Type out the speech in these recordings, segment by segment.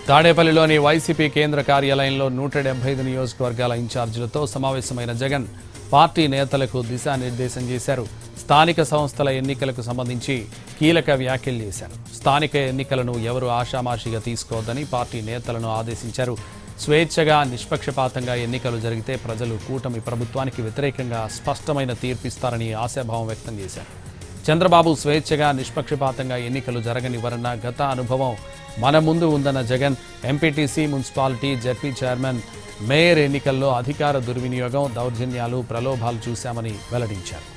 తాడేపల్లిలోని వైసీపీ కేంద్ర కార్యాలయంలో 175 నియోజకవర్గాల ఇన్ఛార్జీలతో సమావేశమైన జగన్ పార్టీ నేతలకు దిశానిర్దేశం చేశారు. స్థానిక సంస్థల ఎన్నికలకు సంబంధించి కీలక వ్యాఖ్యలు చేశారు. స్థానిక ఎన్నికలను ఎవరు ఆషామాషిగా తీసుకోవద్దని పార్టీ నేతలను ఆదేశించారు. స్వేచ్ఛగా నిష్పక్షపాతంగా ఎన్నికలు జరిగితే ప్రజలు కూటమి ప్రభుత్వానికి వ్యతిరేకంగా స్పష్టమైన తీర్పిస్తారని ఆశాభావం వ్యక్తం చేశారు. చంద్రబాబు స్వేచ్ఛగా నిష్పక్షపాతంగా ఎన్నికలు జరగనివ్వరన్న గత అనుభవం మన ముందు ఉందన్న Jagan MPTC, municipality, ZP chairman, mayor ఎన్నికల్లో అధికార దుర్వినియోగం, దౌర్జన్యాలు, ప్రలోభాలు చూశామని వెల్లడించారు.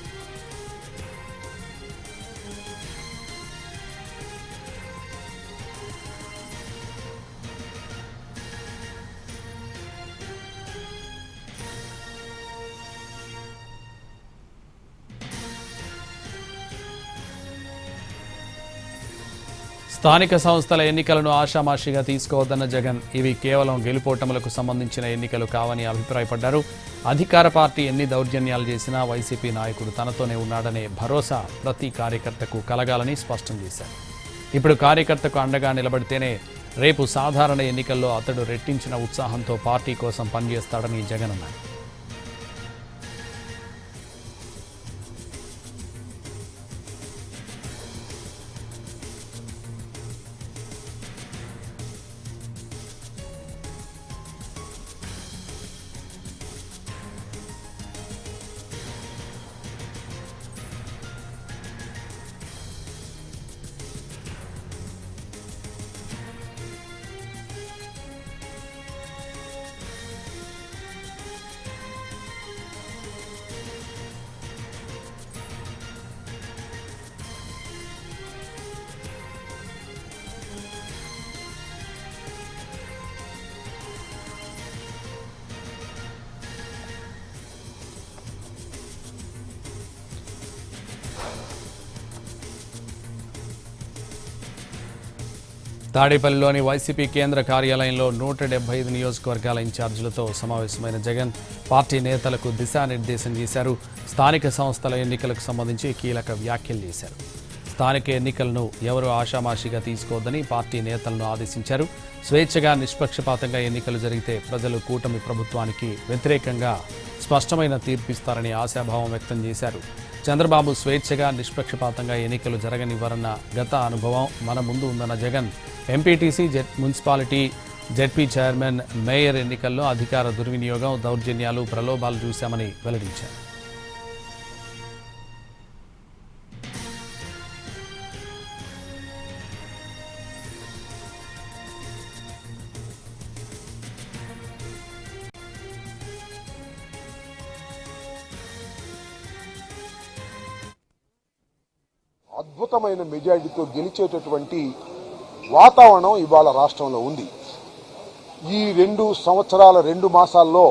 స్థానిక సంస్థల ఎన్నికలను ఆషామాషిగా తీసుకోవద్దన్న జగన్ ఇవి కేవలం గెలుపోటములకు సంబంధించిన ఎన్నికలు కావని అభిప్రాయపడ్డారు. అధికార పార్టీ ఎన్ని దౌర్జన్యాలు చేసినా వైసీపీ నాయకుడు తనతోనే ఉన్నాడనే భరోసా ప్రతి కార్యకర్తకు కలగాలని స్పష్టం చేశారు. ఇప్పుడు కార్యకర్తకు అండగా నిలబడితేనే రేపు సాధారణ ఎన్నికల్లో అతడు రెట్టించిన ఉత్సాహంతో పార్టీ కోసం పనిచేస్తాడని జగన్ అన్నారు. తాడేపల్లిలోని వైసీపీ కేంద్ర కార్యాలయంలో 175 నియోజకవర్గాల ఇన్ఛార్జీలతో సమావేశమైన జగన్ పార్టీ నేతలకు దిశానిర్దేశం చేశారు. స్థానిక సంస్థల ఎన్నికలకు సంబంధించి కీలక వ్యాఖ్యలు చేశారు. స్థానిక ఎన్నికలను ఎవరు ఆషామాషిగా తీసుకోవద్దని పార్టీ నేతలను ఆదేశించారు. స్వేచ్ఛగా నిష్పక్షపాతంగా ఎన్నికలు జరిగితే ప్రజలు కూటమి ప్రభుత్వానికి వ్యతిరేకంగా స్పష్టమైన తీర్పిస్తారని ఆశాభావం వ్యక్తం చేశారు. చంద్రబాబు స్వేచ్ఛగా నిష్పక్షపాతంగా ఎన్నికలు జరగనివ్వరన్న గత అనుభవం మన ముందు ఉందన్న Jagan MPTC, municipality, ZP chairman, mayor ఎన్నికల్లో అధికార దుర్వినియోగం, దౌర్జన్యాలు, ప్రలోభాలు చూశామని వెల్లడించారు. అద్భుతమైన మెజారిటీతో గెలిచేటటువంటి వాతావరణం ఇవాళ రాష్ట్రంలో ఉంది. ఈ 2 సంవత్సరాల 2 మాసాల్లో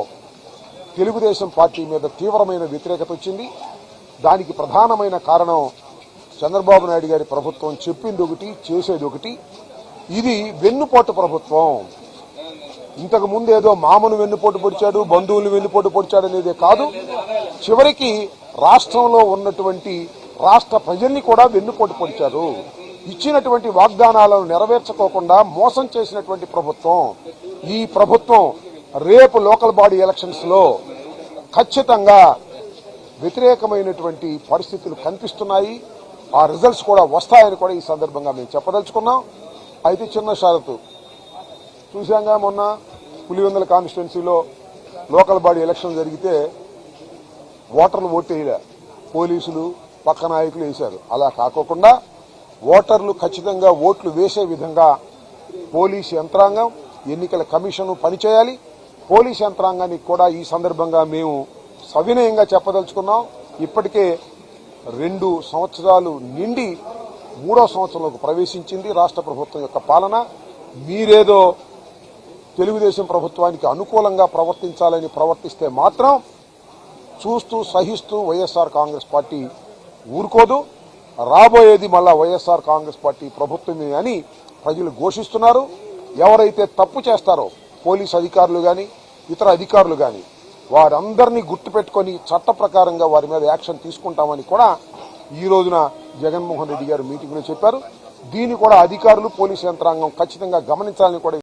తెలుగుదేశం పార్టీ మీద తీవ్రమైన వ్యతిరేకత వచ్చింది. దానికి ప్రధానమైన కారణం చంద్రబాబు నాయుడు గారి ప్రభుత్వం చెప్పింది ఒకటి, చేసేది ఒకటి. ఇది వెన్నుపోటు ప్రభుత్వం. ఇంతకు ముందు ఏదో మామను వెన్నుపోటు పొడిచాడు, బంధువులు వెన్నుపోటు పొడిచాడు అనేదే కాదు, చివరికి రాష్ట్రంలో ఉన్నటువంటి రాష్ట్ర ప్రజల్ని కూడా వెన్నుపోటు పొడిచారు. ఇచ్చినటువంటి వాగ్దానాలను నెరవేర్చుకోకుండా మోసం చేసినటువంటి ప్రభుత్వం. ఈ ప్రభుత్వం రేపు లోకల్ బాడీ ఎలక్షన్స్ లో ఖచ్చితంగా వ్యతిరేకమైనటువంటి పరిస్థితులు కనిపిస్తున్నాయి. ఆ రిజల్ట్స్ కూడా వస్తాయని కూడా ఈ సందర్భంగా మేము చెప్పదలుచుకున్నాం. అయితే చిన్న షరతు చూశాంగా, మొన్న పులివెందుల కాన్స్టిట్యున్సీలో లోకల్ బాడీ ఎలక్షన్ జరిగితే ఓటర్లు ఓటు వేయలే, పోలీసులు పక్క నాయకులు వేశారు. అలా కాకోకుండా ఓటర్లు ఖచ్చితంగా ఓట్లు వేసే విధంగా పోలీసు యంత్రాంగం, ఎన్నికల కమిషన్ పనిచేయాలి. పోలీసు యంత్రాంగానికి కూడా ఈ సందర్భంగా మేము సవినయంగా చెప్పదలుచుకున్నాం. ఇప్పటికే 2 సంవత్సరాలు నిండి 3వ సంవత్సరంలోకి ప్రవేశించింది రాష్ట్ర ప్రభుత్వం యొక్క పాలన. మీరేదో తెలుగుదేశం ప్రభుత్వానికి అనుకూలంగా ప్రవర్తించాలని ప్రవర్తిస్తే మాత్రం చూస్తూ సహిస్తూ వైఎస్ఆర్ కాంగ్రెస్ పార్టీ ఊరుకోదు. రాబోయేది మళ్ళా వైఎస్ఆర్ కాంగ్రెస్ పార్టీ ప్రభుత్వమే అని ప్రజలు ఘోషిస్తున్నారు. ఎవరైతే తప్పు చేస్తారో పోలీసు అధికారులు గాని ఇతర అధికారులు గాని వారందరినీ గుర్తుపెట్టుకుని చట్ట ప్రకారంగా వారి మీద యాక్షన్ తీసుకుంటామని కూడా ఈ రోజున జగన్మోహన్ రెడ్డి గారు మీటింగ్ లో చెప్పారు. దీన్ని కూడా అధికారులు, పోలీసు యంత్రాంగం ఖచ్చితంగా గమనించాలని కూడా